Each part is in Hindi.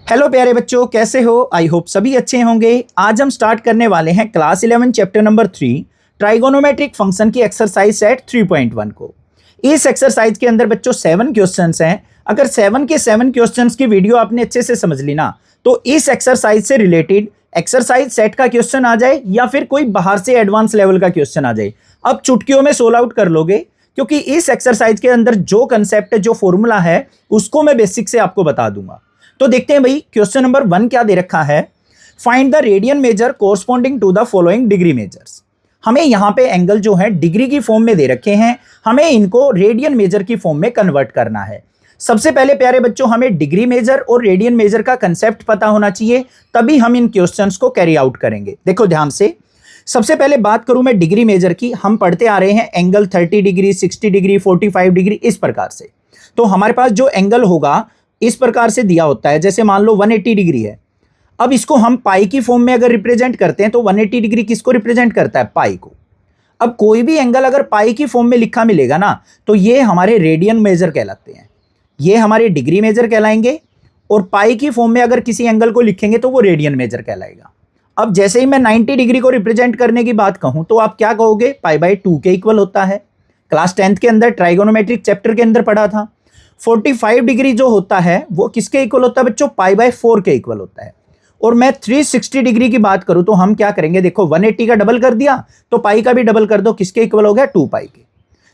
हेलो प्यारे बच्चों, कैसे हो? आई होप सभी अच्छे होंगे। आज हम स्टार्ट करने वाले हैं class 11 chapter number 3 trigonometric function की एक्सरसाइज सेट 3.1 को। इस एक्सरसाइज के अंदर बच्चों 7 क्वेश्चंस हैं। अगर 7 के 7 क्वेश्चंस की वीडियो आपने अच्छे से समझ ली ना, तो इस एक्सरसाइज से रिलेटेड एक्सरसाइज सेट का क्वेश्चन आ जाए या फिर कोई बाहर से एडवांस लेवल का क्वेश्चन आ जाए, अब चुटकियों में सोल्व आउट कर लोगे, क्योंकि इस एक्सरसाइज के अंदर जो कंसेप्ट है, जो फॉर्मूला है, उसको मैं बेसिक से आपको बता दूंगा। तो देखते हैं भाई, क्वेश्चन नंबर 1 क्या दे रखा है। Find the radian measure corresponding to the following degree measures. हमें यहां पे एंगल जो है डिग्री की फॉर्म में दे रखे हैं, हमें इनको रेडियन मेजर की फॉर्म में कन्वर्ट करना है। सबसे पहले प्यारे बच्चों, हमें डिग्री मेजर और रेडियन मेजर का कंसेप्ट पता होना चाहिए, तभी हम इन क्वेश्चंस को कैरी आउट करेंगे। देखो ध्यान से, सबसे पहले बात करूं मैं डिग्री मेजर की। हम पढ़ते आ रहे हैं एंगल 30 डिग्री, 60 डिग्री, 45 डिग्री, इस प्रकार से। तो हमारे पास जो एंगल होगा इस प्रकार से दिया होता है, जैसे मान लो 180 डिग्री है। अब इसको हम पाई की फॉर्म में अगर रिप्रेजेंट करते हैं तो 180 डिग्री किसको रिप्रेजेंट करता है? पाई को। अब कोई भी एंगल अगर पाई की फॉर्म में लिखा मिलेगा ना, तो ये हमारे रेडियन मेजर कहलाते हैं, ये हमारे डिग्री मेजर कहलाएंगे। और पाई की फॉर्म में अगर किसी एंगल को लिखेंगे तो वो रेडियन मेजर कहलाएगा। अब जैसे ही मैं 90 डिग्री को रिप्रेजेंट करने की बात कहूं तो आप क्या कहोगे? पाई बाई 2 के इक्वल होता है। क्लास 10th के अंदर ट्राइगोनोमेट्रिक चैप्टर के अंदर पढ़ा था। 45 डिग्री जो होता है वो किसके इक्वल होता है बच्चों? पाई बाय 4 के इक्वल होता है। और मैं 360 डिग्री की बात करूं तो हम क्या करेंगे? देखो 180 का डबल कर दिया तो पाई का भी डबल कर दो, किसके इक्वल हो गया? 2 पाई के।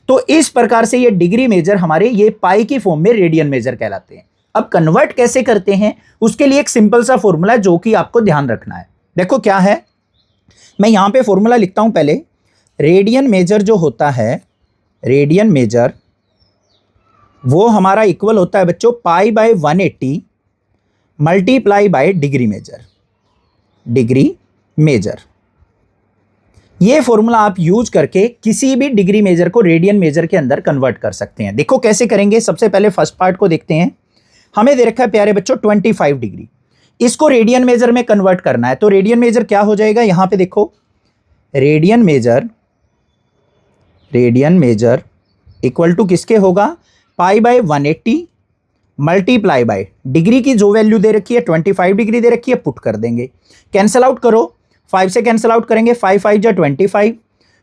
तो इस प्रकार से ये डिग्री मेजर हमारे ये पाई की फॉर्म में रेडियन मेजर कहलाते हैं। अब कन्वर्ट कैसे करते हैं, उसके लिए एक सिंपल सा फॉर्मूला है जो कि आपको ध्यान रखना है। देखो क्या है, मैं यहां पे फॉर्मूला लिखता हूं पहले। रेडियन मेजर जो होता है, रेडियन मेजर वो हमारा इक्वल होता है बच्चों pi by 180 multiply by degree measure. Degree measure ये फॉर्मूला आप यूज करके किसी भी डिग्री मेजर को रेडियन मेजर के अंदर कन्वर्ट कर सकते हैं। देखो कैसे करेंगे। सबसे पहले फर्स्ट पार्ट को देखते हैं। हमें दे रखा है प्यारे बच्चों 25 डिग्री, इसको रेडियन मेजर में कन्वर्ट करना है। तो रेडियन मेजर क्या हो जाएगा? यहां पे देखो, रेडियन मेजर इक्वल टू किसके होगा? पाई बाय 180 मल्टीप्लाई बाय डिग्री की जो वैल्यू दे रखी है 25 डिग्री दे रखी है, पुट कर देंगे। कैंसल आउट करो, 5 से कैंसल आउट करेंगे, 5 5 जा 25,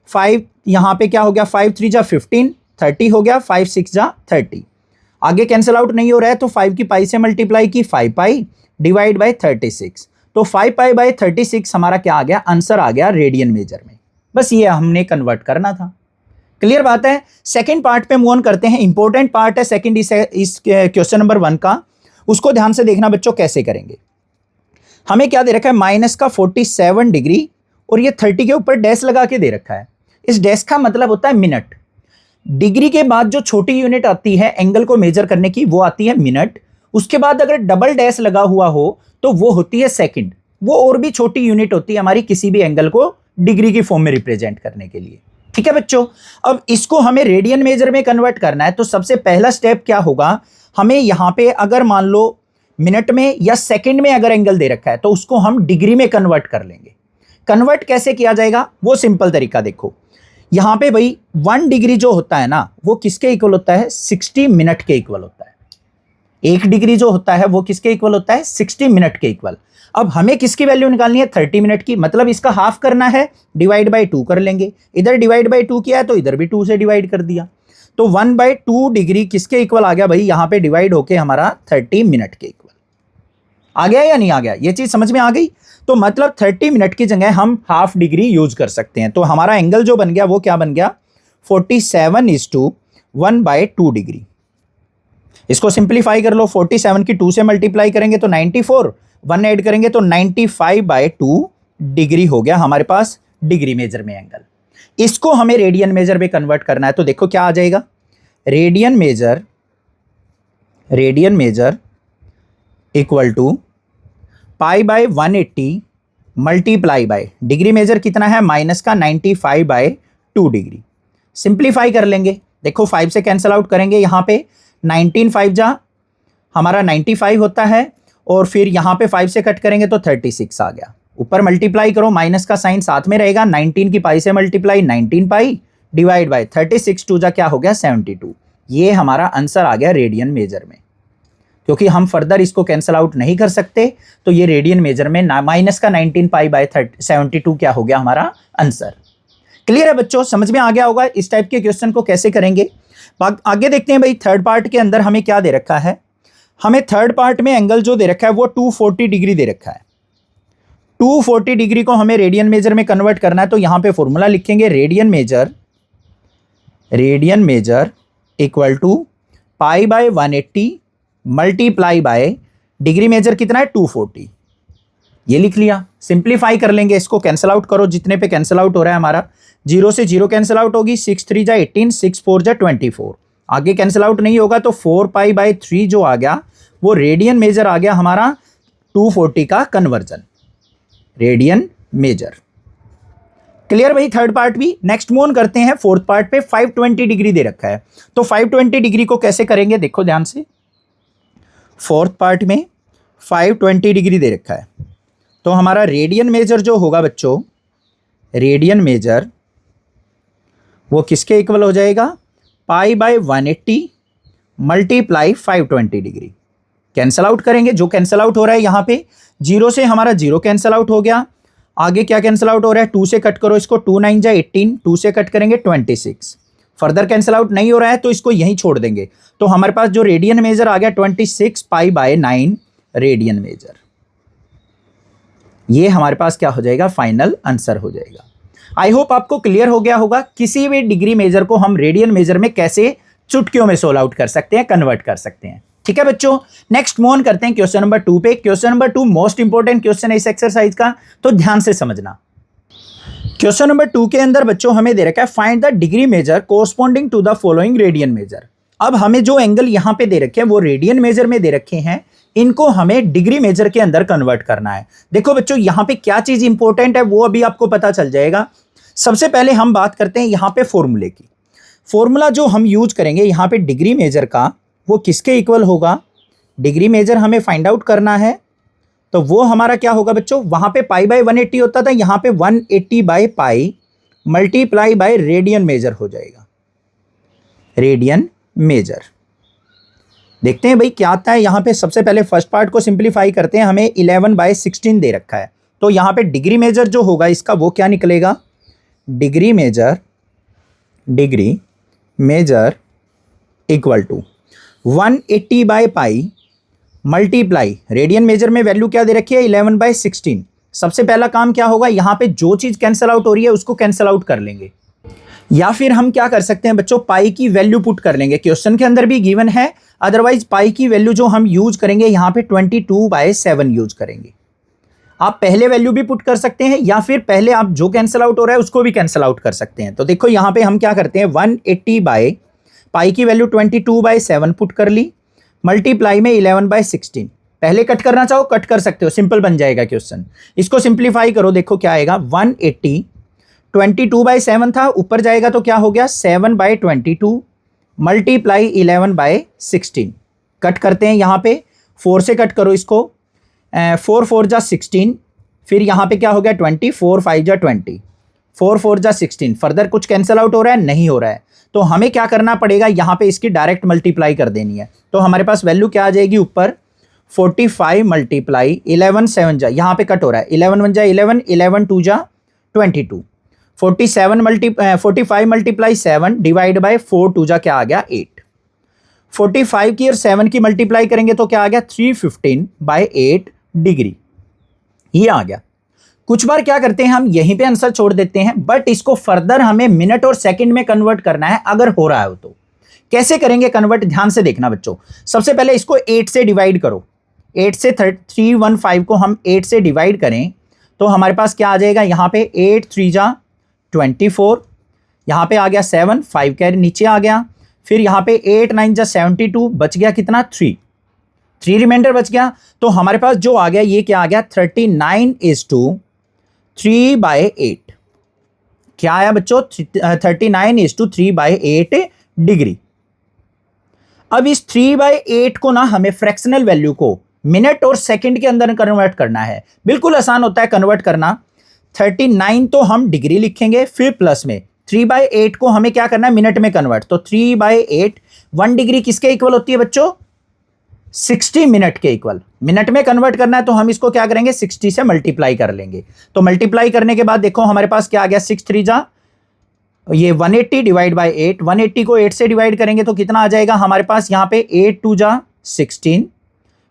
5 यहाँ पे क्या हो गया? 5 3 जा 15, 30 हो गया, 5 6 जा 30। आगे कैंसल आउट नहीं हो रहा है तो 5 की पाई से मल्टीप्लाई की, 5 पाई डिवाइड बाय 36। तो 5 पाई बाय 36 हमारा क्या आ गया? आंसर आ गया रेडियन मेजर में। बस ये हमने कन्वर्ट करना था। क्लियर बात है। सेकंड पार्ट पे मूव ऑन करते हैं। इंपॉर्टेंट पार्ट है सेकंड इस क्वेश्चन नंबर 1 का, उसको ध्यान से देखना बच्चों कैसे करेंगे। हमें क्या दे रखा है? माइनस का 47 डिग्री और ये 30 के ऊपर डैश लगा के दे रखा है। इस डैश का मतलब होता है मिनट। डिग्री के बाद जो छोटी यूनिट आती है एंगल को मेजर करने की, वो आती है मिनट। उसके बाद अगर डबल डैश लगा हुआ हो तो वो होती है सेकंड। वो और भी छोटी यूनिट होती है हमारी किसी भी एंगल को डिग्री की फॉर्म में रिप्रेजेंट करने के लिए। ठीक है बच्चों, अब इसको हमें रेडियन मेजर में कन्वर्ट करना है। तो सबसे पहला स्टेप क्या होगा? हमें यहां पे अगर मान लो मिनट में या सेकंड में अगर एंगल दे रखा है तो उसको हम डिग्री में कन्वर्ट कर लेंगे। कन्वर्ट कैसे किया जाएगा वो सिंपल तरीका देखो। यहां पे भाई 1 डिग्री जो होता है ना, वो किसके इक्वल होता है? 60 मिनट के इक्वल होता है। 1 डिग्री जो होता है वो किसके इक्वल होता है? 60 मिनट के इक्वल। अब हमें किसकी वैल्यू निकालनी है? 30 मिनट की। मतलब इसका हाफ करना है, डिवाइड बाय 2 कर लेंगे। इधर डिवाइड बाय 2 किया है तो इधर भी 2 से डिवाइड कर दिया। तो 1/2 डिग्री किसके इक्वल आ गया भाई? यहां पे डिवाइड होके हमारा 30 मिनट के इक्वल आ गया या नहीं आ गया? ये चीज समझ में आ गई? तो मतलब 30 मिनट की जगह हम हाफ डिग्री यूज कर सकते हैं। तो हमारा एंगल जो बन गया वो क्या बन गया? 47:1/2 डिग्री। इसको सिंप्लीफाई कर लो। 47 की 2 से मल्टीप्लाई करेंगे तो 94, 1 ऐड करेंगे तो 95/2 डिग्री हो गया हमारे पास डिग्री मेजर में एंगल। इसको हमें रेडियन मेजर में कन्वर्ट करना है। तो देखो क्या आ जाएगा? Radian measure equal to pi by 180 multiply by degree measure कितना है? माइनस का 95/2 डिग्री। सिंप्लीफाई कर लेंगे। देखो 5 से कैंसल आउट करेंगे, यहां पे 19 5 जा हमारा 95 होता है, और फिर यहां पे 5 से कट करेंगे तो 36 आ गया। ऊपर मल्टीप्लाई करो, माइनस का साइन साथ में रहेगा, 19 की पाई से मल्टीप्लाई, 19 पाई डिवाइड बाय 36, 2 जा क्या हो गया? 72। ये हमारा आंसर आ गया रेडियन मेजर में। क्योंकि हम फर्दर इसको कैंसिल आउट नहीं कर सकते, तो ये रेडियन मेजर में माइनस का 19 पाई बाय 72 क्या हो गया हमारा आंसर। क्लियर है बच्चों, समझ में आ गया होगा इस टाइप के क्वेश्चन को कैसे करेंगे। आगे देखते हैं भाई, थर्ड पार्ट के अंदर हमें क्या दे रखा है। हमें थर्ड पार्ट में एंगल जो दे रखा है वो 240 डिग्री दे रखा है। 240 डिग्री को हमें रेडियन मेजर में कन्वर्ट करना है, तो यहां पे फॉर्मूला लिखेंगे radian measure equal to pi by 180 multiply by degree measure कितना है 240, ये लिख लिया। सिंप्लीफाई कर लेंगे इसको, कैंसिल आउट करो, जितने पे कैंसिल आउट हो रहा है हमारा, 0 से 0 कैंसिल आउट होगी, 6 3 जा 18, 6 4 जा 24, आगे कैंसिल आउट नहीं होगा, तो 4 पाई बाय 3 जो आ गया वो रेडियन मेजर आ गया हमारा 240 का कन्वर्जन, रेडियन मेजर। क्लियर भाई थर्ड पार्ट भी। नेक्स्ट मूव ऑन करते हैं फोर्थ पार्ट पे। 520 डिग्री दे रखा है, तो 520 डिग्री को कैसे करेंगे देखो ध्यान से। फोर्थ पार्ट में 520 डिग्री दे रखा है, तो हमारा रेडियन मेजर जो होगा बच्चों, रेडियन मेजर वो किसके इक्वल हो जाएगा, पाई by 180 multiply 520 degree. Cancel out करेंगे, जो कैंसल आउट हो रहा है यहाँ पे 0 से हमारा 0 कैंसल आउट हो गया, आगे क्या कैंसल आउट हो रहा है 2 से कट करो इसको, 2 9 जा 18, 2 से कट करेंगे 26, फर्दर कैंसल आउट नहीं हो रहा है तो इसको यहीं छोड़ देंगे, तो हमारे पास जो रेडियन मेजर आ गया 26 पाई बाय 9 रेडियन मेजर, ये हमारे पास क्या हो जाएगा फाइनल आंसर हो जाएगा। आई होप आपको क्लियर हो गया होगा किसी भी डिग्री मेजर को हम रेडियन मेजर में कैसे चुटकियों में सोल्व आउट कर सकते हैं, कन्वर्ट कर सकते हैं। ठीक है बच्चों, नेक्स्ट मूव ऑन करते हैं क्वेश्चन नंबर 2 पे। Question number 2 most important question है इस एक्सरसाइज का, तो ध्यान से समझना। क्वेश्चन नंबर 2 के अंदर बच्चों हमें दे रखा है find the degree measure corresponding to the following radian measure. अब हमें जो एंगल यहां पे दे रखे हैं वो रेडियन मेजर में दे रखे हैं, इनको हमें डिग्री मेजर के अंदर कन्वर्ट करना है। देखो बच्चों यहां पे क्या चीज इंपॉर्टेंट है वो अभी आपको पता चल जाएगा। सबसे पहले हम बात करते हैं यहां पे फॉर्मूले की। फॉर्मूला जो हम यूज करेंगे यहां पे डिग्री मेजर का, वो किसके इक्वल होगा, डिग्री मेजर हमें फाइंड आउट करना है, तो वो हमारा क्या होगा बच्चों, वहां पे पाई बाय 180 होता था, यहां पे 180 by pi multiply by radian major हो जाएगा, रेडियन मेजर। देखते हैं भाई क्या आता है यहां पे। सबसे पहले फर्स्ट पार्ट को सिंप्लीफाई करते हैं, हमें 11 बाय 16 दे रखा है, तो यहां पे डिग्री मेजर जो होगा इसका वो क्या निकलेगा, degree measure equal to 180 by pi multiply, radian measure में वैल्यू क्या दे रखी है 11 बाय 16। सबसे पहला काम क्या होगा, यहां पे जो चीज कैंसिल आउट हो रही है उसको कैंसिल आउट कर लेंगे, या फिर हम क्या कर सकते हैं बच्चों, पाई की वैल्यू पुट कर लेंगे। क्वेश्चन के अंदर भी गिवन है, अदरवाइज पाई की वैल्यू जो हम यूज करेंगे यहां पे 22 बाय 7 यूज करेंगे। आप पहले वैल्यू भी पुट कर सकते हैं, या फिर पहले आप जो कैंसिल आउट हो रहा है उसको भी कैंसिल आउट कर सकते हैं। तो देखो यहां पे हम क्या करते हैं, 180 बाय पाई की वैल्यू 22 बाय 7 पुट कर ली, मल्टीप्लाई में 11 बाय 16। पहले कट करना चाहो कट कर सकते हो, सिंपल बन जाएगा क्वेश्चन। इसको सिंप्लीफाई करो, देखो क्या आएगा, 180 22 बाय 7 था, ऊपर जाएगा तो क्या हो गया 7 बाय 22 मल्टीप्लाई 11 बाय 16। कट करते हैं यहाँ पे, 4 से कट करो इसको, 4 4 जा 16, फिर यहाँ पे क्या हो गया 20, 4 5 जा 20, 4 4 जा 16। फर्दर कुछ कैंसिल आउट हो रहा है, नहीं हो रहा है, तो हमें क्या करना पड़ेगा, यहाँ पे इसकी डायरेक्ट मल्टीप्लाई कर देनी है। तो हमारे पास वैल्यू क्या आ जाएगी ऊपर, 45 मल्टीप्लाई 11 7 जा, यहाँ पे कट हो रहा है, 11 1 जा 11, 11 2 जा 22, 45 मल्टीप्लाई 7 डिवाइड बाय 4 2 जा क्या आ गया 8। 45 की और 7 की मल्टीप्लाई करेंगे तो क्या आ गया 315 बाय 8 डिग्री, ये आ गया। कुछ बार क्या करते हैं हम यहीं पे आंसर छोड़ देते हैं, बट इसको फर्दर हमें मिनट और सेकंड में कन्वर्ट करना है अगर हो रहा है तो। कैसे करेंगे कन्वर्ट, ध्यान से देखना बच्चों। सबसे पहले इसको 8 से डिवाइड करो, 8 से 315 को हम 8 से डिवाइड करें तो हमारे पास क्या आ जाएगा, यहाँ पे 8 3 जा 24, यहाँ पे आ गया 7, 5 कैरी नीचे आ गया, फिर यहाँ पे 8 9 जा 72, बच गया कितना 3 रिमाइंडर बच गया। तो हमारे पास जो आ गया ये क्या आ गया 39:3/8। क्या आया बच्चों 39:3/8 डिग्री। अब इस 3/8 को ना हमें फ्रैक्शनल वैल्यू को मिनट और सेकंड के अंदर कन्वर्ट करना है। बिल्कुल आसान होता है कन्वर्ट करना। 39 तो हम डिग्री लिखेंगे, फिर प्लस में 3/8 को हमें क्या करना है मिनट में कन्वर्ट। तो 3/8 1 डिग्री किसके इक्वल होती है बच्चों, 60 मिनट के इक्वल, मिनट में कन्वर्ट करना है तो हम इसको क्या करेंगे 60 से मल्टीप्लाई कर लेंगे। तो मल्टीप्लाई करने के बाद देखो हमारे पास क्या आ गया 6 3 जा ये 180 डिवाइड बाय 8, 180 को 8 से डिवाइड करेंगे तो कितना आ जाएगा हमारे पास यहाँ पे 8 2 जा 16,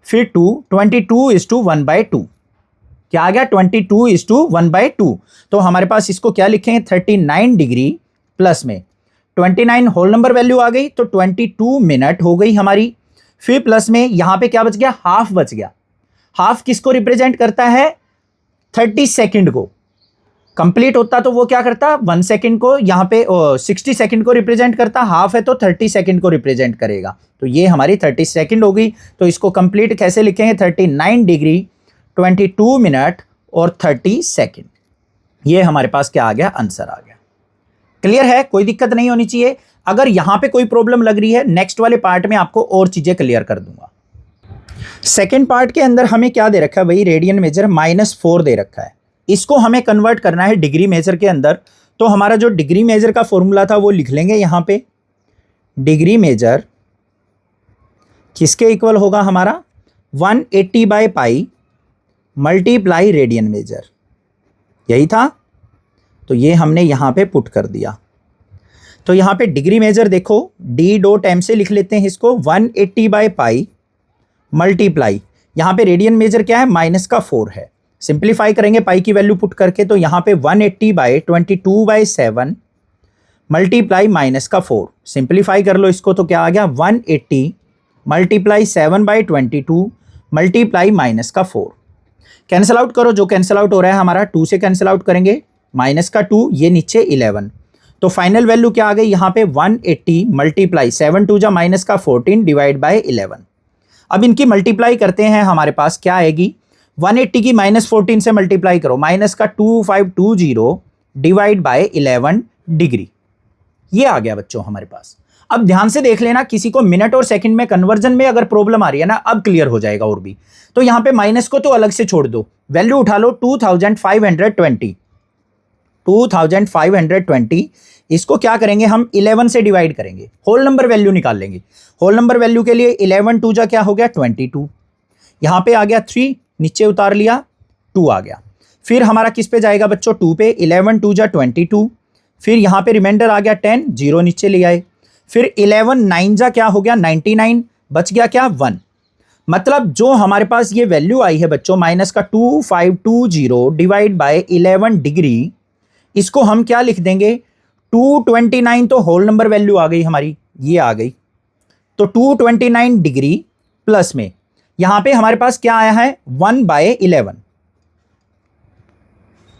फिर 2 22:1/2, क्या आ गया 22:1/2। तो हमारे पास इसको क्या लिखेंगे 39 डिग्री प्लस में 29 होल नंबर वैल्यू आ गई तो 22 मिनट हो गई हमारी। फिर प्लस में यहां पे क्या बच गया, हाफ बच गया। हाफ किसको रिप्रेजेंट करता है 30 सेकंड को। कंप्लीट होता तो वो क्या करता 1 सेकंड को, यहां पे 60 सेकंड को रिप्रेजेंट करता, हाफ है तो 30 सेकंड को रिप्रेजेंट करेगा। तो ये हमारी 30 सेकंड हो गई। तो इसको कंप्लीट कैसे लिखेंगे 39 डिग्री 22 मिनट और 30 सेकंड। ये हमारे पास क्या आ गया, आंसर आ गया। क्लियर है, कोई दिक्कत नहीं होनी चाहिए। अगर यहां पे कोई प्रॉब्लम लग रही है नेक्स्ट वाले पार्ट में आपको और चीजें क्लियर कर दूंगा। सेकेंड पार्ट के अंदर हमें क्या दे रखा है भाई, रेडियन मेजर -4 दे रखा है। इसको हमें कन्वर्ट करना है डिग्री मेजर के अंदर। तो हमारा जो डिग्री मेजर का फॉर्मूला था वो लिख लेंगे यहां पे। डिग्री मेजर किसके इक्वल होगा हमारा 180/π मल्टीप्लाई रेडियन मेजर, यही था। तो ये हमने यहां पे पुट कर दिया। तो यहां पे डिग्री मेजर देखो d.m से लिख लेते हैं इसको 180/π मल्टीप्लाई, यहां पे रेडियन मेजर क्या है -4 है। सिंप्लीफाई करेंगे पाई की वैल्यू पुट करके तो यहां पे 180/22/7 मल्टीप्लाई -4, सिंप्लीफाई कर लो इसको तो क्या आ गया 180 मल्टीप्लाई 7/22 मल्टीप्लाई -4। कैंसिल आउट करो, जो कैंसिल आउट हो रहा है हमारा 2 से कैंसिल आउट करेंगे, -2 ये नीचे 11। तो फाइनल वैल्यू क्या आ गई यहाँ पे 180 मल्टीप्लाई 7 2 जा -14 डिवाइड बाय 11। अब इनकी मल्टीप्लाई करते हैं, हमारे पास क्या आएगी 180 की -14 से मल्टीप्लाई करो, -2520 डिवाइड बाय 11 डिग्री। ये आ गया बच्चों हमारे पास। अब ध्यान से देख लेना, किसी को मिनट और सेकंड में कन्वर्जन में अगर प्रॉब्लम आ रही है ना, अब क्लियर हो जाएगा और भी। तो यहां पे माइनस को तो अलग से छोड़ दो, वैल्यू उठा लो 2520, इसको क्या करेंगे हम 11 से डिवाइड करेंगे, होल नंबर वैल्यू निकाल लेंगे। होल नंबर वैल्यू के लिए 11 2 जा क्या हो गया 22, यहां पे आ गया 3, नीचे उतार लिया 2 आ गया। फिर हमारा किस पे जाएगा बच्चों 2 पे, 11 2 जा 22, फिर यहां पे रिमाइंडर आ गया 10, 0 नीचे ले आए। फिर 11 9 जा क्या हो गया 99, बच गया क्या 1। मतलब जो हमारे पास ये वैल्यू आई है बच्चों -2520 डिवाइड बाय 11 डिग्री, इसको हम क्या लिख देंगे 229। तो होल नंबर वैल्यू आ गई हमारी, ये आ गई। तो 229 डिग्री प्लस में यहां पे हमारे पास क्या आया है 1/11,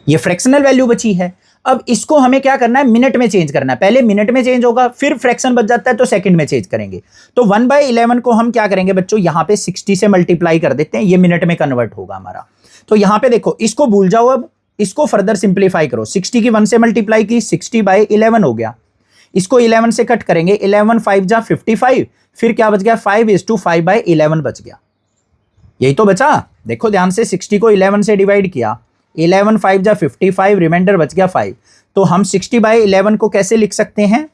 ये फ्रैक्शनल वैल्यू बची है। अब इसको हमें क्या करना है मिनट में चेंज करना है, पहले मिनट में चेंज होगा फिर फ्रैक्शन बच जाता है तो सेकंड में चेंज करेंगे। तो 1/11 को हम क्या करेंगे बच्चों यहां पे 60 से मल्टीप्लाई कर देते हैं, ये मिनट में कन्वर्ट होगा हमारा। तो यहां पे देखो इसको भूल जाओ, अब इसको फर्दर सिंप्लीफाई करो, 60 की 1 से मल्टीप्लाई की 60/11 हो गया। इसको 11 से कट करेंगे, 11 5 जा 55, फिर क्या बच गया 5:5/11 बच गया। यही तो बचा, देखो ध्यान से 60 को 11 से डिवाइड किया, 11 5 जा 55, रिमाइंडर बच गया 5। तो हम 60/11 को कैसे लिख सकते हैं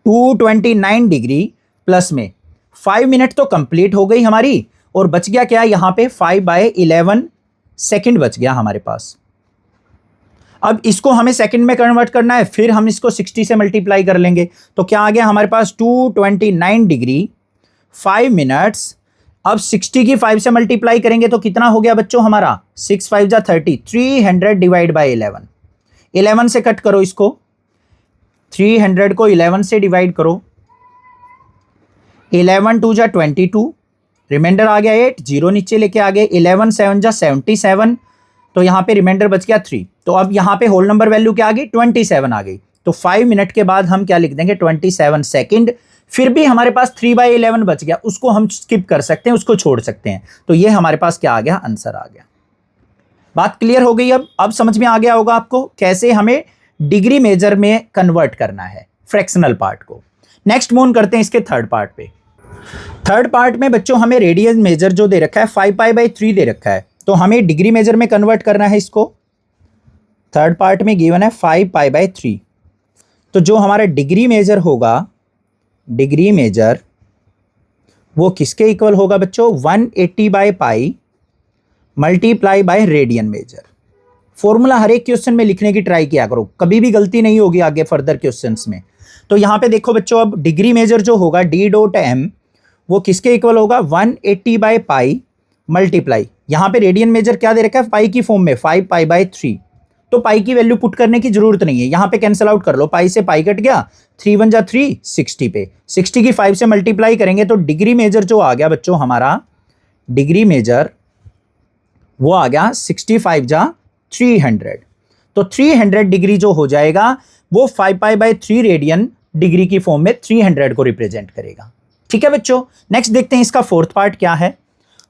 229 डिग्री प्लस में 5 मिनट तो कंप्लीट हो गई हमारी, और बच गया क्या यहां पे 5/11 सेकंड बच गया हमारे पास। अब इसको हमें सेकंड में कन्वर्ट करना है, फिर हम इसको 60 से मल्टीप्लाई कर लेंगे। तो क्या आ गया हमारे पास 229 डिग्री 5 मिनट्स। अब 60 की 5 से मल्टीप्लाई करेंगे तो कितना हो गया बच्चों हमारा 6 5 जा 30, 300 डिवाइड बाय 11। 11 से कट करो इसको, 300 को 11 से डिवाइड करो, 11 2 जा 22, रिमाइंडर आ गया 8, 0 नीचे लेके आ गए, 11 7 जा 77, तो यहां पे रिमाइंडर बच गया 3। तो अब यहां पे होल नंबर वैल्यू क्या आ गई 27 आ गई। तो 5 मिनट के बाद हम क्या लिख देंगे 27 सेकंड। फिर भी हमारे पास 3/11 बच गया, उसको हम स्किप कर सकते हैं, उसको छोड़ सकते हैं। तो ये हमारे पास क्या आ गया आंसर आ गया। बात क्लियर हो गई। अब समझ में आ गया होगा आपको कैसे हमें डिग्री मेजर में कन्वर्ट करना है फ्रैक्शनल पार्ट को। नेक्स्ट मूव करते हैं इसके थर्ड पार्ट पे। थर्ड पार्ट में बच्चों हमें रेडियन मेजर जो दे रखा है 5π/3 दे रखा है, तो हमें डिग्री मेजर में कन्वर्ट करना है इसको। थर्ड पार्ट में गिवन है 5π/3, तो जो हमारा डिग्री मेजर होगा, डिग्री मेजर वो किसके इक्वल होगा बच्चों, 180/पाई multiply by radian measure. Formula हर एक क्वेश्चन में लिखने की ट्राई किया करो, कभी भी गलती नहीं होगी आगे फर्दर क्वेश्चंस में। तो यहाँ पे देखो बच्चों, अब डिग्री मेजर जो होगा d.m वो किसके इक्वल होगा, 180/पाई मल्टीप्लाई, यहाँ पे रेडियन मेजर क्या दे रखा है, पाई की फॉर्म में 5π/3। तो पाई की वैल्यू पुट करने की जरूरत नहीं है, यहाँ पे कैंसिल आउट कर लो, पाई से पाई कट गया, 3 × 1 = 3, 60 पे 60 की 5 से मल्टीप्लाई करेंगे तो डिग्री मेजर जो आ गया बच्चों हमारा, डिग्री मेजर वो आ गया 65 × 300। तो 300 डिग्री जो हो जाएगा वो 5π/3 रेडियन डिग्री की फॉर्म में 300 को रिप्रेजेंट करेगा। ठीक है बच्चों, नेक्स्ट देखते हैं इसका फोर्थ पार्ट क्या है।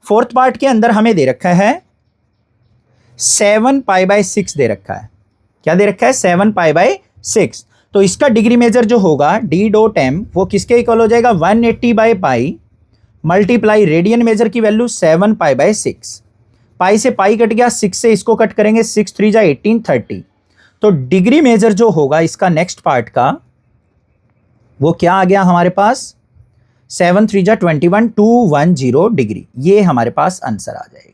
फोर्थ पार्ट के अंदर हमें दे रखा है 7π/6 दे रखा है। क्या दे रखा है, 7π/6। तो इसका डिग्री मेजर जो होगा d.m वो किसके इक्वल हो जाएगा, 180/पाई मल्टीप्लाई रेडियन मेजर की वैल्यू 7π/6। पाई से पाई कट गया, 6 से इसको कट करेंगे, 6 × 3 = 18, 30। तो डिग्री मेजर जो होगा इसका नेक्स्ट पार्ट का वो क्या आ गया हमारे पास, 7 × 3 = 21, 210 डिग्री। ये हमारे पास आंसर आ जाएगा।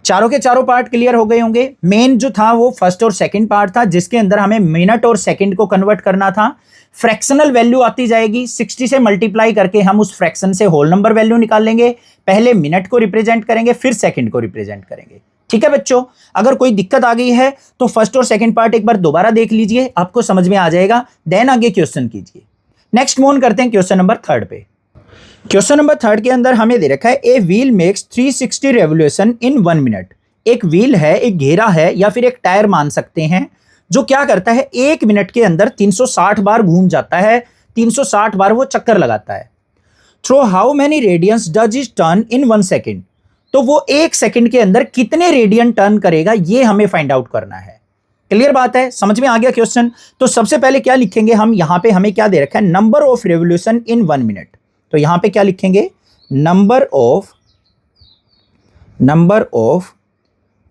चारों के चारों पार्ट क्लियर हो गए होंगे। मेन जो था वो फर्स्ट और सेकंड पार्ट था, जिसके अंदर हमें मिनट और सेकंड को कन्वर्ट करना था। फ्रैक्शनल वैल्यू आती जाएगी, 60 से मल्टीप्लाई करके हम उस फ्रैक्शन से होल नंबर वैल्यू निकाल लेंगे। पहले मिनट को रिप्रेजेंट करेंगे, फिर सेकंड को रिप्रेजेंट करेंगे। ठीक है बच्चों, अगर कोई दिक्कत आ गई है तो फर्स्ट और सेकंड पार्ट एक बार दोबारा देख लीजिए, आपको समझ में आ जाएगा, देन आगे क्वेश्चन कीजिए। नेक्स्ट मूव करते हैं क्वेश्चन नंबर 3 पे। क्वेश्चन नंबर 3 के अंदर हमें दे रखा है a wheel makes 360 revolution in 1 minute. एक व्हील है, एक घेरा है या फिर एक टायर मान सकते हैं, जो क्या करता है 1 मिनट के अंदर 360 बार घूम जाता है, 360 बार वो चक्कर लगाता है। Through how many radians does it turn in 1 second. तो वो 1 सेकंड के अंदर कितने रेडियन टर्न करेगा, ये हमें फाइंड आउट करना है। क्लियर बात है, समझ में आ गया क्वेश्चन। तो सबसे पहले क्या लिखेंगे हम, यहां पे हमें क्या दे रखा है, number of revolution in 1 minute. तो यहां पे क्या लिखेंगे, number of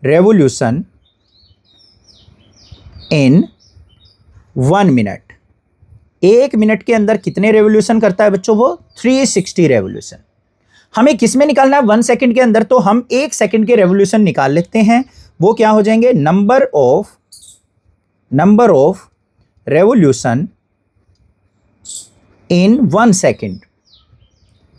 revolution in 1 minute. 1 minute के अंदर कितने रेवोल्यूशन करता है बच्चों, वो 360 रेवोल्यूशन। हमें किस में निकालना है, 1 सेकंड के अंदर, तो हम 1 सेकंड के रेवोल्यूशन निकाल लेते हैं। वो क्या हो जाएंगे, number of revolution in 1 second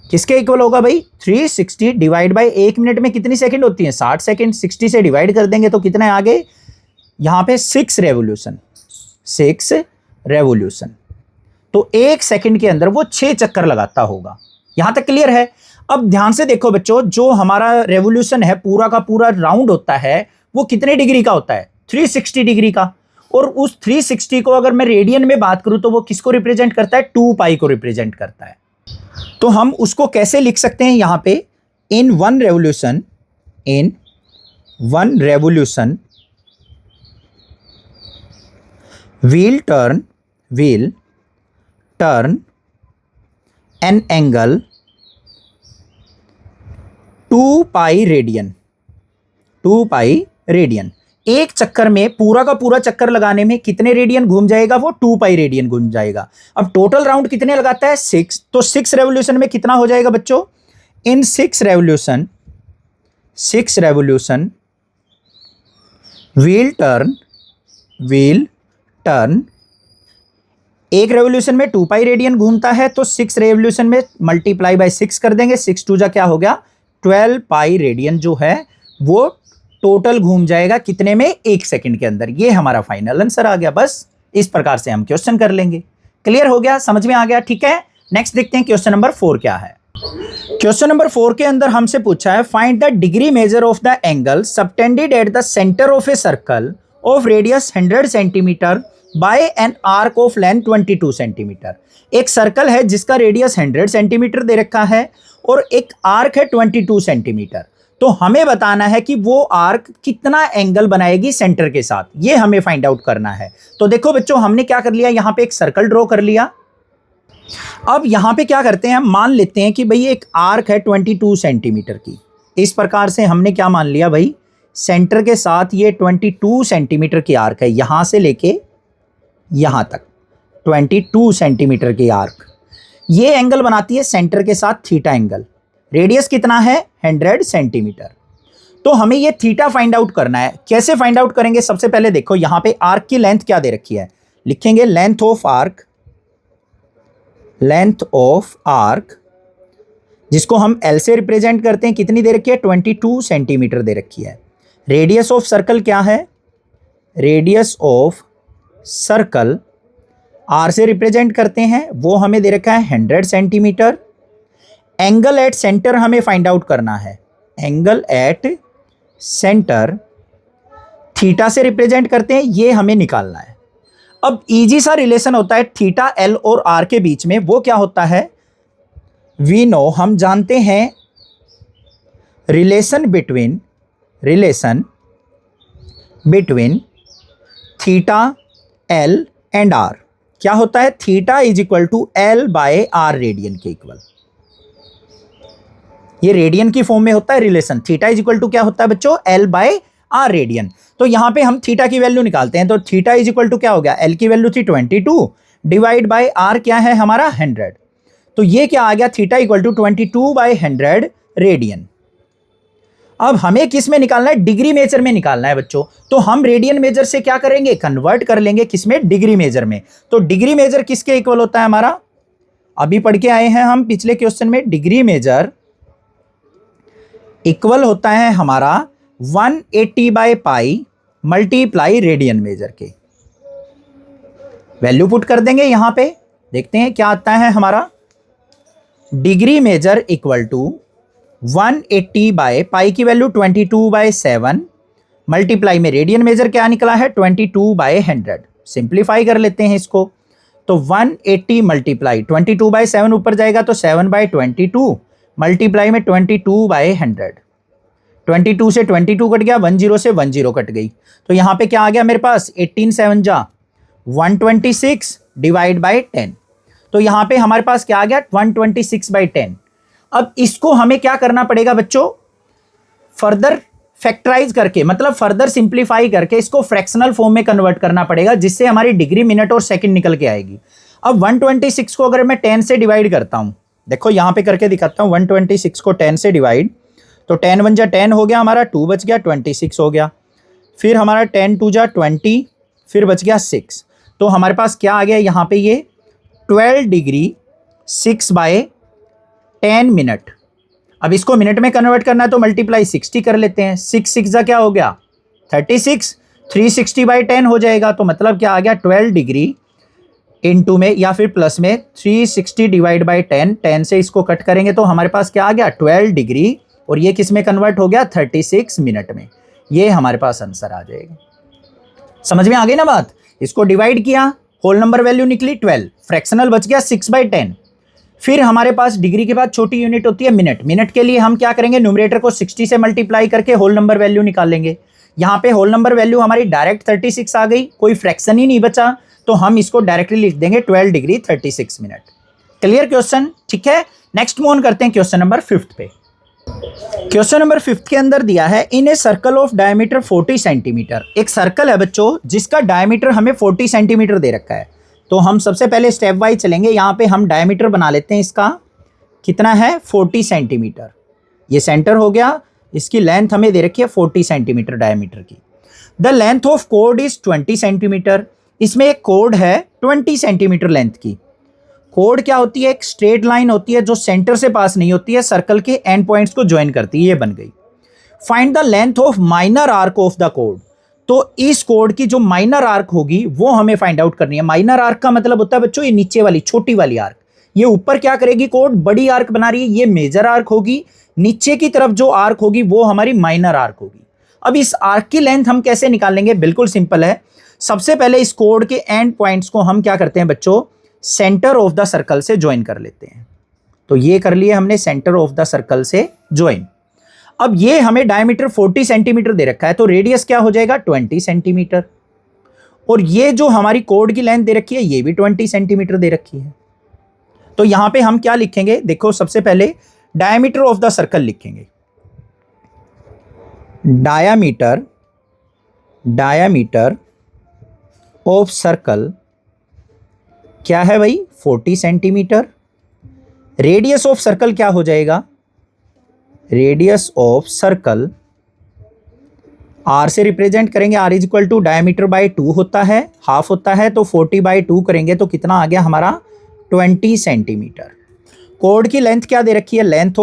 किसके इक्वल होगा भाई, 360 डिवाइड बाय 1 मिनट में कितनी सेकंड होती है, 60 सेकंड। 60 से डिवाइड कर देंगे तो कितना है आगे, यहां पे 6 रेवोल्यूशन। तो 1 सेकंड के अंदर वो 6 चक्कर लगाता होगा। यहां तक क्लियर है। अब ध्यान से देखो बच्चों, जो हमारा रेवोल्यूशन है पूरा का पूरा राउंड होता है वो कितने डिग्री का होता है, 360 डिग्री का। और उस 360 को अगर मैं रेडियन में बात करूं तो वो किसको रिप्रेजेंट करता है, 2π को रिप्रेजेंट करता है। तो हम उसको कैसे लिख सकते हैं, यहां पे in one revolution wheel turn an angle 2π radian. एक चक्कर में पूरा का पूरा चक्कर लगाने में कितने रेडियन घूम जाएगा, वो 2π रेडियन घूम जाएगा। अब टोटल राउंड कितने लगाता है, 6। तो 6 रेवोल्यूशन में कितना हो जाएगा बच्चों, इन 6 रेवोल्यूशन व्हील टर्न एक रेवोल्यूशन में 2π रेडियन घूमता है, तो 6 रेवोल्यूशन में मल्टीप्लाई बाय 6 कर देंगे, 6 2 जा क्या हो गया 12π रेडियन जो है वो टोटल घूम जाएगा कितने में, 1 सेकंड के अंदर। ये हमारा फाइनल आंसर आ गया। बस इस प्रकार से हम क्वेश्चन कर लेंगे। क्लियर हो गया, समझ में आ गया, ठीक है। नेक्स्ट देखते हैं क्वेश्चन नंबर 4 क्या है। क्वेश्चन नंबर 4 के अंदर हमसे पूछा है find the degree measure of the angle subtended at the centre of A circle of radius 100 centimetre bye N arc of length 22 centimetre. एक सर्कल है जिसका रेडियस 100 सेंटीमीटर दे रखा है और एक आर्क है 22 सेंटीमीटर। तो हमें बताना है कि वो आर्क कितना एंगल बनाएगी सेंटर के साथ, ये हमें फाइंड आउट करना है। तो देखो बच्चों, हमने क्या कर लिया, यहां पे एक सर्कल ड्रॉ कर लिया। अब यहां पे क्या करते हैं, मान लेते हैं कि भाई एक आर्क है 22 सेंटीमीटर की। इस प्रकार से हमने क्या मान लिया भाई, सेंटर के साथ ये 22 सेंटीमीटर की आर्क है, यहां से लेके यहां तक 22 सेंटीमीटर की आर्क। ये एंगल बनाती है सेंटर के साथ थीटा एंगल। रेडियस कितना है 100 सेंटीमीटर। तो हमें ये थीटा फाइंड आउट करना है। कैसे फाइंड आउट करेंगे? सबसे पहले देखो यहां पे आर्क की लेंथ क्या दे रखी है, लिखेंगे लेंथ ऑफ आर्क, जिसको हम एल से रिप्रेजेंट करते हैं, कितनी दे रखी है 22 सेंटीमीटर दे रखी है। रेडियस ऑफ सर्कल क्या है, रेडियस ऑफ सर्कल आर से रिप्रेजेंट करते हैं, वो हमें दे रखा है 100 सेंटीमीटर। एंगल एट सेंटर हमें फाइंड आउट करना है, एंगल एट सेंटर थीटा से रिप्रेजेंट करते हैं, ये हमें निकालना है। अब इजी सा रिलेशन होता है थीटा एल और आर के बीच में, वो क्या होता है, वी नो, हम जानते हैं relation between theta L and R क्या होता है, theta is equal to L by R radian के इक्वल। ये रेडियन की फॉर्म में होता है relation, theta is equal to क्या होता है बच्चों, एल बाय आर रेडियन। तो यहां पे हम थीटा की वैल्यू निकालते हैं, तो थीटा इज इक्वल टू क्या हो गया, एल की वैल्यू थी 22 डिवाइड बाय आर क्या है हमारा 100। तो ये क्या आ गया, थीटा इक्वल टू 22/100 रेडियन। अब हमें किस में निकालना है, डिग्री मेजर में निकालना है बच्चों। तो हम रेडियन मेजर से क्या करेंगे, कन्वर्ट कर लेंगे किसमें, डिग्री मेजर में। तो डिग्री मेजर किसके इक्वल होता है हमारा, अभी पढ़ के आए हैं हम पिछले क्वेश्चन में, डिग्री मेजर इक्वल होता है हमारा 180/पाई मल्टीप्लाई रेडियन मेजर के। वैल्यू पुट कर देंगे यहां पे, देखते हैं क्या आता है हमारा। डिग्री मेजर इक्वल टू 180/पाई की वैल्यू 22/7 मल्टीप्लाई में रेडियन मेजर क्या निकला है 22/100। सिंप्लीफाई कर लेते हैं इसको, तो 180 मल्टीप्लाई 22/7 ऊपर जाएगा तो 7/22 मल्टीप्लाई में 22/100। 22 से 22 कट गया, 10 से 10 कट गई, तो यहां पे क्या आ गया मेरे पास 18 7 जा 126 डिवाइड बाय 10। तो यहां पे हमारे पास क्या आ गया 126/10। अब इसको हमें क्या करना पड़ेगा बच्चों, फर्दर फैक्टराइज करके, मतलब फर्दर सिंप्लीफाई करके इसको फ्रैक्शनल फॉर्म में कन्वर्ट करना पड़ेगा, जिससे हमारी डिग्री मिनट और सेकंड निकल के आएगी। अब 126 को अगर मैं 10 से डिवाइड करता हूं, देखो यहां पे करके दिखाता हूं, 126 को 10 से डिवाइड, तो 10 1 जा 10 हो गया हमारा, 2 बच गया 26 हो गया, फिर हमारा 10 2 जा 20, फिर बच गया 6। तो हमारे पास क्या आ गया यहाँ पे, ये 12 डिग्री 6/10 मिनट। अब इसको मिनट में कन्वर्ट करना है तो मल्टीप्लाई 60 कर लेते हैं, 6 6 जा क्या हो गया 36, 360/10 हो जाएगा। तो मतलब क्या आ गया 12 डिग्री इनटू में या फिर प्लस में 360 डिवाइड बाई 10, 10 से इसको कट करेंगे तो हमारे पास क्या आ गया 12 डिग्री, और ये किस में कन्वर्ट हो गया 36 मिनट में। ये हमारे पास आंसर आ जाएगा। समझ में आ गई ना बात। इसको डिवाइड किया, होल नंबर वैल्यू निकली 12, फ्रैक्शनल बच गया 6/10। फिर हमारे पास डिग्री के बाद छोटी यूनिट होती है मिनट। मिनट के लिए हम क्या करेंगे, न्यूमरेटर को 60 से मल्टीप्लाई करके होल नंबर वैल्यू निकालेंगे। यहाँ पे होल नंबर वैल्यू हमारी डायरेक्ट 36 आ गई, कोई फ्रैक्शन ही नहीं बचा, तो हम इसको डायरेक्टली लिख देंगे 12 डिग्री 36 मिनट। क्लियर क्वेश्चन, ठीक है। नेक्स्ट मूव ऑन करते हैं क्वेश्चन नंबर 5 पे। क्वेश्चन नंबर 5 के अंदर दिया है, in a circle of diameter 40 centimetre. एक सर्कल है बच्चों जिसका डायमीटर हमें 40 सेंटीमीटर दे रखा है। तो हम सबसे पहले स्टेप वाइज चलेंगे, यहाँ पे हम डायमीटर बना लेते हैं, इसका कितना है 40 सेंटीमीटर। ये सेंटर हो गया, इसकी लेंथ हमें दे रखी है 40 सेंटीमीटर डायमीटर की। The length of code is 20 centimetre. इसमें एक कोड है 20 सेंटीमीटर लेंथ की। कोड क्या होती है, एक स्ट्रेट लाइन होती है जो सेंटर से पास नहीं होती है, सर्कल के एंड पॉइंट्स को ज्वाइन करती है, ये बन गई। Find the length of minor arc of the code. तो इस कोड की जो माइनर आर्क होगी वो हमें फाइंड आउट करनी है। माइनर आर्क का मतलब होता है बच्चों ये नीचे वाली छोटी वाली आर्क। ये ऊपर क्या करेगी, कोड बड़ी आर्क बना रही है, ये मेजर आर्क होगी। नीचे की तरफ जो आर्क होगी वो हमारी माइनर आर्क होगी। अब इस आर्क की लेंथ हम कैसे निकालेंगे, बिल्कुल सिंपल है। सबसे पहले इस कोड के एंड पॉइंट्स को हम क्या करते हैं बच्चों, सेंटर ऑफ द सर्कल से ज्वाइन कर लेते हैं। तो ये कर लिए हमने सेंटर ऑफ द सर्कल से ज्वाइन। अब ये हमें डायमीटर 40 सेंटीमीटर दे रखा है, तो रेडियस क्या हो जाएगा 20 सेंटीमीटर। और ये जो हमारी कोड की लेंथ दे रखी है ये भी 20 सेंटीमीटर दे रखी है। तो यहां पे हम क्या लिखेंगे, देखो सबसे पहले डायमीटर ऑफ द सर्कल लिखेंगे। डायमीटर ऑफ सर्कल क्या है भाई 40 सेंटीमीटर। रेडियस ऑफ सर्कल क्या हो जाएगा, रेडियस ऑफ सर्कल आर से रिप्रेजेंट करेंगे, R is equal to diameter by 2 होता है, हाफ होता है, तो 40/2 करेंगे तो कितना आ गया हमारा 20 सेंटीमीटर। कोड की लेंथ क्या दे रखी है, लेंथ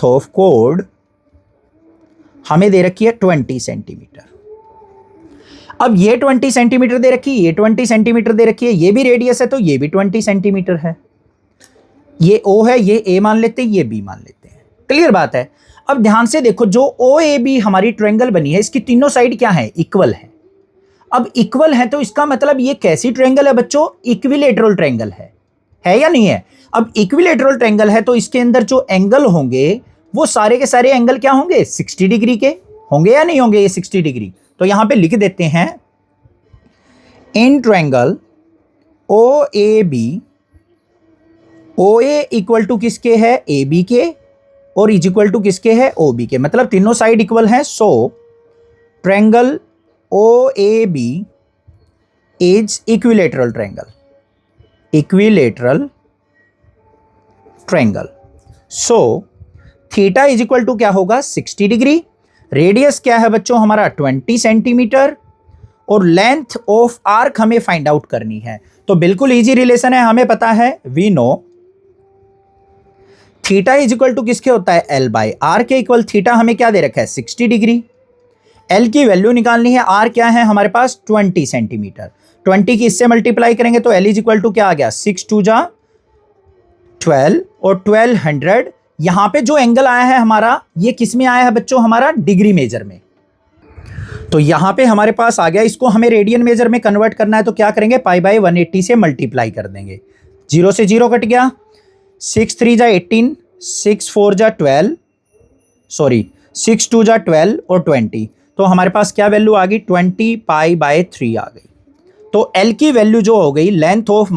ऑफ कोड हमें दे रखी है 20 सेंटीमीटर। अब ये 20 सेंटीमीटर दे रखी है, ये 20 सेंटीमीटर दे रखी है, ये भी रेडियस है तो ये भी 20 सेंटीमीटर है। ये ओ है, ये ए मान लेते हैं, ये बी मान लेते हैं। क्लियर बात है। अब ध्यान से देखो, जो ओ ए बी हमारी ट्रायंगल बनी है, इसकी तीनों साइड क्या है, इक्वल है। अब इक्वल है तो इसका मतलब ये कैसी ट्रायंगल है बच्चों, इक्विलेटरल ट्रायंगल है या नहीं है। अब इक्विलेटरल ट्रायंगल है तो इसके अंदर जो एंगल होंगे वो सारे के सारे एंगल क्या होंगे, 60 डिग्री के होंगे या नहीं होंगे, ये 60 डिग्री। तो यहां पे लिख देते हैं in triangle O A B, O A equal to किसके है, ए बी के, और इज इक्वल टू किसके है, ओ बी के, मतलब तीनों साइड इक्वल है। So triangle O A B is equilateral triangle. So theta is equal to क्या होगा, 60 डिग्री। रेडियस क्या है बच्चों हमारा 20 सेंटीमीटर, और लेंथ ऑफ आर्क हमें फाइंड आउट करनी है। तो बिल्कुल इजी रिलेशन है, हमें पता है, we know theta is equal to किसके होता है, एल बाई आर के इक्वल। थीटा हमें क्या दे रखा है, 60 डिग्री। एल की वैल्यू निकालनी है, आर क्या है हमारे पास 20 सेंटीमीटर। 20 की इससे मल्टीप्लाई करेंगे तो एल इज इक्वल टू क्या आ गया, 6 2 जा 12 और 1200। यहां पे जो एंगल आया है हमारा, ये किस में आया है बच्चों, हमारा डिग्री मेजर में। तो यहां पे हमारे पास आ गया, इसको हमें रेडियन मेजर में कन्वर्ट करना है तो क्या करेंगे, π/180 से मल्टीप्लाई कर देंगे। 0 से 0 कट गया, 6 3 जा 18, 6 4 जा 12, सॉरी 6 2 जा 12 और 20, तो हमारे पास क्या वैल्यू आ गई, 20π/3 आ गई। तो एल की वैल्यू जो हो गई, लेंथ ऑफ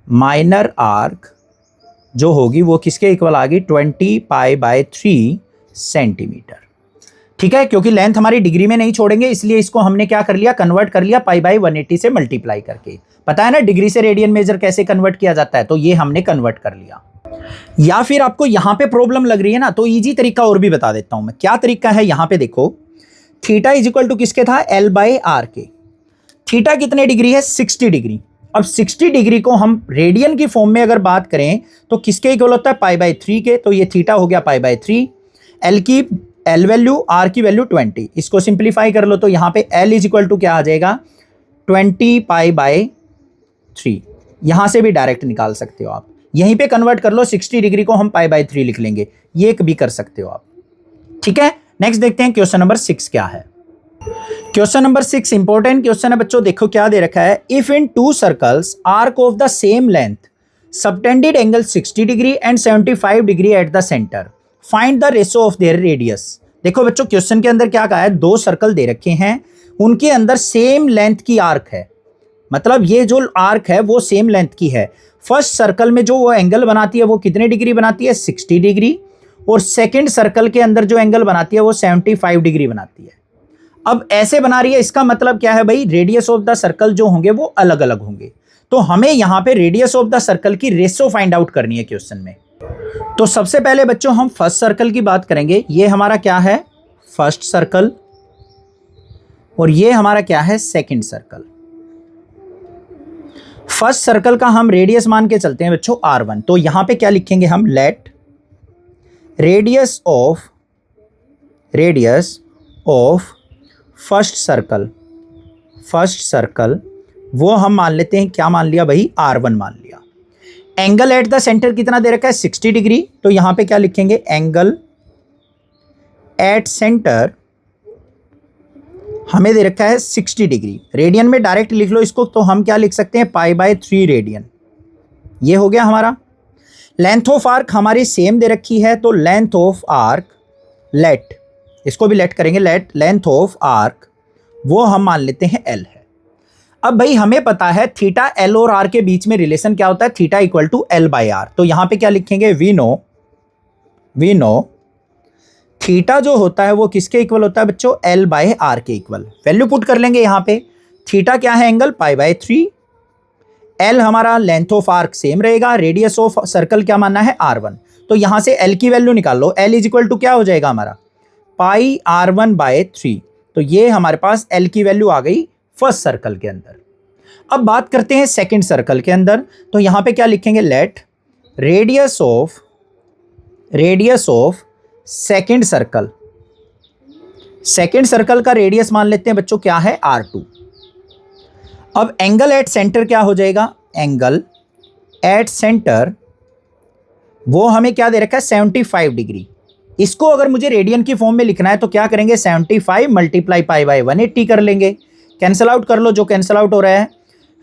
माइनर आर्क जो होगी वो किसके इक्वल आ गई, 20π/3 सेंटीमीटर। ठीक है, क्योंकि लेंथ हमारी डिग्री में नहीं छोड़ेंगे, इसलिए इसको हमने क्या कर लिया, कन्वर्ट कर लिया π/180 से मल्टीप्लाई करके। पता है ना डिग्री से रेडियन मेजर कैसे कन्वर्ट किया जाता है, तो ये हमने कन्वर्ट कर लिया। या फिर आपको यहां पे प्रॉब्लम लग रही है ना, तो इजी तरीका और भी बता देता हूं मैं। क्या तरीका है, यहां पे देखो, थीटा इज इक्वल टू किसके था, L/R के। थीटा कितने डिग्री है, 60 डिग्री। अब 60 डिग्री को हम रेडियन की फॉर्म में अगर बात करें तो किसके इक्वल होता है, π/3 के। तो ये थीटा हो गया π/3। एल वैल्यू, आर की वैल्यू 20, इसको सिंप्लीफाई कर लो तो यहां पे एल इज इक्वल टू क्या आ जाएगा, 20π/3। यहां से भी डायरेक्ट निकाल सकते हो आप, यहीं पे कन्वर्ट कर लो, 60 डिग्री को हम π/3 लिख लेंगे, ये एक भी कर सकते हो आप। ठीक है, नेक्स्ट देखते हैं क्वेश्चन नंबर 6 क्या है। क्वेश्चन नंबर 6 इंपॉर्टेंट क्वेश्चन है बच्चों। देखो क्या दे रखा है, if in 2 circles arc of the same length subtended angle 60 degree and 75 degree at the centre, find the ratio of their radius. देखो बच्चों, क्वेश्चन के अंदर क्या कहा है, 2 सर्कल दे रखे हैं, उनके अंदर सेम लेंथ की आर्क है, मतलब ये जो आर्क है वो सेम लेंथ की है। फर्स्ट सर्कल में जो वो एंगल बनाती है वो कितने डिग्री बनाती है, 60 डिग्री, और सेकंड सर्कल के अंदर जो एंगल बनाती है वो 75 डिग्री बनाती है। अब ऐसे बना रही है, इसका मतलब क्या है भाई, रेडियस ऑफ द सर्कल जो होंगे वो अलग अलग होंगे। तो हमें यहां पे रेडियस ऑफ द सर्कल की रेशो फाइंड आउट करनी है क्वेश्चन में। तो सबसे पहले बच्चों हम फर्स्ट सर्कल की बात करेंगे। ये हमारा क्या है, फर्स्ट सर्कल, और ये हमारा क्या है, सेकंड सर्कल। फर्स्ट सर्कल का हम रेडियस मान के चलते हैं बच्चों R1। तो यहां पे क्या लिखेंगे हम, let radius of first circle वो हम मान लेते हैं, क्या मान लिया भाई, R1 मान लिया। एंगल एट द सेंटर कितना दे रखा है, 60 डिग्री। तो यहां पे क्या लिखेंगे, एंगल एट सेंटर हमें दे रखा है 60 डिग्री। रेडियन में डायरेक्ट लिख लो इसको, तो हम क्या लिख सकते हैं, π/3 रेडियन। ये हो गया हमारा। लेंथ ऑफ आर्क हमारी सेम दे रखी है, तो लेंथ ऑफ आर्क, लेट, इसको भी लेट करेंगे, लेट लेंथ ऑफ आर्क वो हम मान लेते हैं L है। अब भाई हमें पता है थीटा L और R के बीच में रिलेशन क्या होता है, थीटा इक्वल टू L/R। तो यहां पे क्या लिखेंगे, वी नो थीटा जो होता है वो किसके इक्वल होता है बच्चों, L/R के इक्वल। वैल्यू पुट कर लेंगे यहां पे, थीटा क्या है एंगल π/3, एल हमारा लेंथ ऑफ आर्क सेम रहेगा, रेडियस ऑफ सर्कल क्या मानना है r1। तो यहां से एल की वैल्यू निकाल लो, एल इज इक्वल टू क्या हो जाएगा हमारा πr1/3। तो ये हमारे पास एल की वैल्यू आ गई फर्स्ट सर्कल के अंदर। अब बात करते हैं सेकंड सर्कल के अंदर, तो यहां पे क्या लिखेंगे, let radius of second circle, second circle का रेडियस मान लेते हैं बच्चों क्या है r2। अब एंगल एट सेंटर क्या हो जाएगा, एंगल एट सेंटर वो हमें क्या दे रखा है 75 डिग्री। इसको अगर मुझे रेडियन की फॉर्म में लिखना है तो क्या करेंगे 75 मल्टीप्लाई π/180 कर लेंगे, कैंसिल आउट कर लो जो कैंसिल आउट हो रहा है,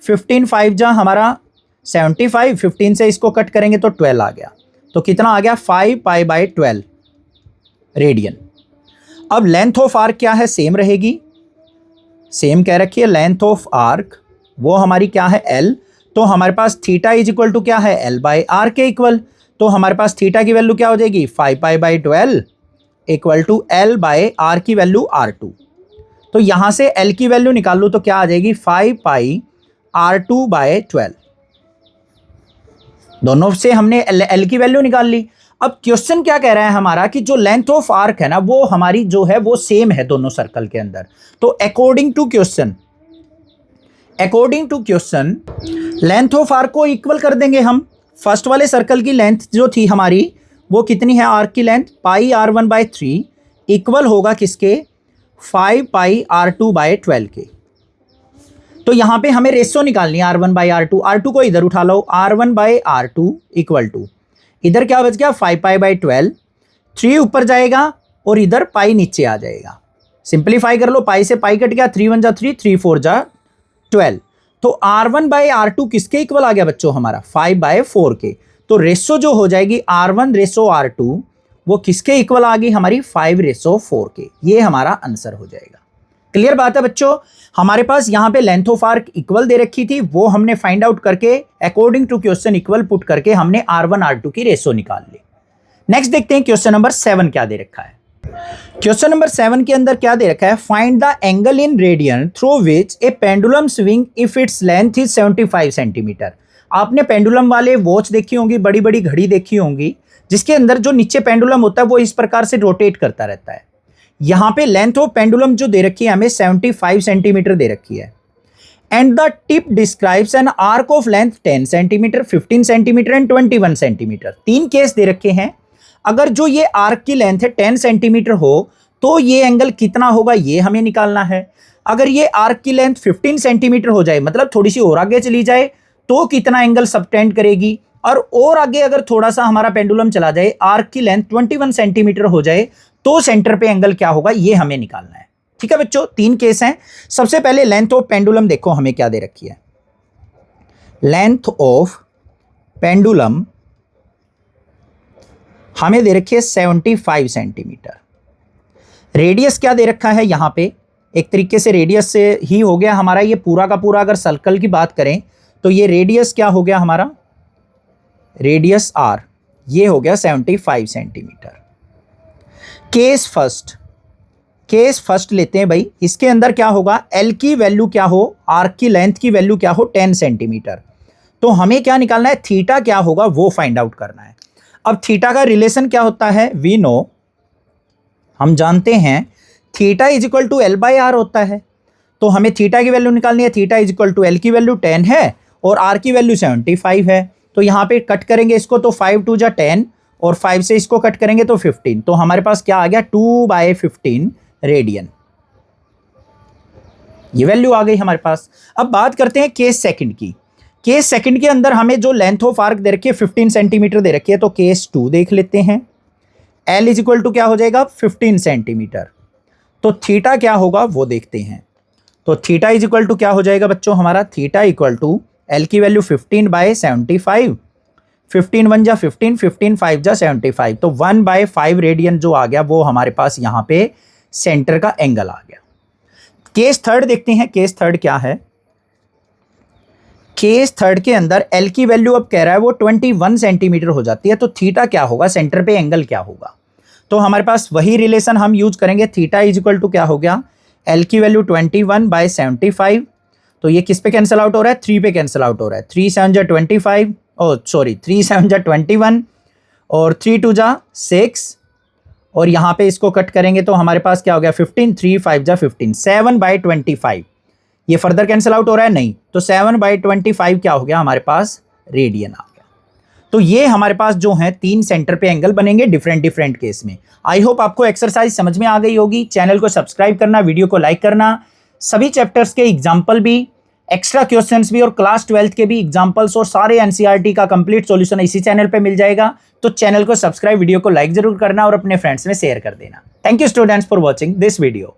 15 5 जा हमारा 75, 15 से इसको कट करेंगे तो 12 आ गया, तो कितना आ गया 5π/12 रेडियन। अब लेंथ ऑफ आर्क क्या है, सेम रहेगी, सेम कह रखी है लेंथ ऑफ आर्क वो हमारी क्या है एल। तो हमारे पास थीटा इज इक्वल टू क्या है l/r के इक्वल, तो हमारे पास थीटा की वैल्यू क्या हो जाएगी 5π/12 इक्वल टू l/r की वैल्यू r2। तो यहां से l की वैल्यू निकाल लो तो क्या आ जाएगी 5πr2/12। दोनों से हमने l की वैल्यू निकाल ली। अब क्वेश्चन क्या कह रहा है हमारा कि जो लेंथ ऑफ आर्क है ना वो हमारी जो है वो सेम है दोनों सर्कल के अंदर। तो according to question length of arc को इक्वल कर देंगे हम। फर्स्ट वाले सर्कल की लेंथ जो थी हमारी वो कितनी है, आर्क की लेंथ πr1/3 इक्वल होगा किसके 5πr2/12 के। तो यहां पे हमें रेशो निकालनी है r1/r2, r2 को इधर उठा लो, r1/r2 इक्वल टू इधर क्या बच गया 5π/12, 3 ऊपर जाएगा और इधर पाई नीचे आ जाएगा। सिंप्लीफाई कर लो, पाई से पाई कट गया, 3 1 जा 3, 3 4 जा 12। तो r1/r2 किसके इक्वल आ गया बच्चों हमारा 5/4 के। तो रेशो जो हो जाएगी r1:r2 वो किसके इक्वल आ गई हमारी 5:4 के। ये हमारा आंसर हो जाएगा। क्लियर बात है बच्चों, हमारे पास यहां पे लेंथ ऑफ आर्क इक्वल दे रखी थी, वो हमने फाइंड आउट करके according to question equal put करके हमने r1 r2 की रेशो निकाल ली। नेक्स्ट देखते हैं क्वेश्चन नंबर 7 क्या दे रखा है। क्वेश्चन नंबर 7 के अंदर क्या दे रखा है, find the angle in radian through which A pendulum swing if its length is 75 centimetre. आपने पेंडुलम वाले वॉच देखी होंगी, बड़ी बड़ी घड़ी देखी होंगी, जिसके अंदर जो नीचे पेंडुलम होता है वो इस प्रकार से रोटेट करता रहता है। यहां पे लेंथ ऑफ पेंडुलम जो दे रखी है हमें 75 सेंटीमीटर दे रखी है, and the tip describes an arc of length 10 centimetre, 15 centimetre and 21 centimetre. 3 case दे रखे हैं। अगर जो ये आर्क की लेंथ है 10 सेंटीमीटर हो तो ये एंगल कितना होगा ये हमें निकालना है। अगर ये आर्क की लेंथ 15 सेंटीमीटर हो जाए, मतलब थोड़ी सी और आगे चली जाए, तो कितना एंगल सबटेंड करेगी, और आगे अगर थोड़ा सा हमारा पेंडुलम चला जाए, आर्क की लेंथ 21 सेंटीमीटर हो जाए, तो सेंटर पे एंगल क्या होगा ये हमें निकालना है। ठीक है बच्चों, 3 केस हैं। सबसे पहले लेंथ ऑफ पेंडुलम देखो हमें क्या दे रखी है। लेंथ ऑफ पेंडुलम हमें दे रखी है 75 सेंटीमीटर। रेडियस क्या दे रखा है यहां पे, एक तरीके से रेडियस से ही हो गया हमारा ये पूरा का पूरा। अगर सर्कल की बात करें तो ये रेडियस क्या हो गया हमारा, रेडियस r, ये हो गया 75 सेंटीमीटर। केस फर्स्ट लेते हैं भाई। इसके अंदर क्या होगा, l की वैल्यू क्या हो, आर्क की लेंथ की वैल्यू क्या हो 10 सेंटीमीटर। तो हमें क्या निकालना है, थीटा क्या होगा वो फाइंड आउट करना है। अब थीटा का रिलेशन क्या होता है, वी नो, हम जानते हैं theta is equal to l/r होता है। तो हमें थीटा की वैल्यू निकालनी है, theta is equal to l की वैल्यू 10 है और r की वैल्यू 75 है। तो यहाँ पे कट करेंगे इसको तो 5 2 जा 10 और 5 से इसको कट करेंगे तो 15। तो हमारे पास क्या आ गया 2/15 रेडियन, ये वैल्यू आ गई हमारे पास। अब बात करते हैं केस सेकंड की। केस सेकंड के अंदर हमें जो लेंथ ऑफ आर्क दे रखी है 15 सेंटीमीटर दे रखी है। तो केस 2 देख लेते हैं। L इज इक्वल टू क्या हो जाएगा 15 सेंटीमीटर। तो थीटा क्या होगा वो देखते हैं। तो थीटा इज इक्वल टू क्या हो जाएगा बच्चों हमारा, थीटा इक्वल टू L की वैल्यू 15/75, 15 1 जा 15, 15 5 जा 75। तो 1/5 रेडियन जो आ गया वो हमारे पास यहाँ पे सेंटर का एंगल आ गया। केस थर्ड देखते हैं। केस थर्ड क्या है, केस थर्ड के अंदर L की वैल्यू अब कह रहा है वो 21 सेंटीमीटर हो जाती है। तो थीटा क्या होगा, सेंटर पे एंगल क्या होगा। तो हमारे पास वही रिलेशन हम यूज करेंगे। थीटा इज इक्वल टू क्या हो गया, L की वैल्यू 21/75, तो ये किस पे कैंसिल आउट हो रहा है, 3 पे कैंसिल आउट हो रहा है। 3 7 जा 25, ओ सॉरी 3 7 जा 21 और 3 2 जा 6 और यहाँ पे इसको कट करेंगे तो हमारे पास क्या हो गया 15, 3 5 जा 15, 7/25। ये फर्दर कैंसिल आउट हो रहा है नहीं, तो 7/25 क्या हो गया हमारे पास, रेडियन आ गया। तो ये हमारे पास जो है 3 सेंटर पे एंगल बनेंगे डिफरेंट केस में। आई होप आपको एक्सरसाइज समझ में आ गई होगी। चैनल को सब्सक्राइब करना, वीडियो को लाइक करना। सभी चैप्टर्स के एग्जाम्पल भी, एक्स्ट्रा क्वेश्चंस भी और क्लास 12 के भी एग्जाम्पल्स और सारे एनसीईआरटी का कंप्लीट सॉल्यूशन इसी चैनल पे मिल जाएगा। तो चैनल को सब्सक्राइब, वीडियो को लाइक जरूर करना और अपने फ्रेंड्स में शेयर कर देना। Thank you students for watching this video.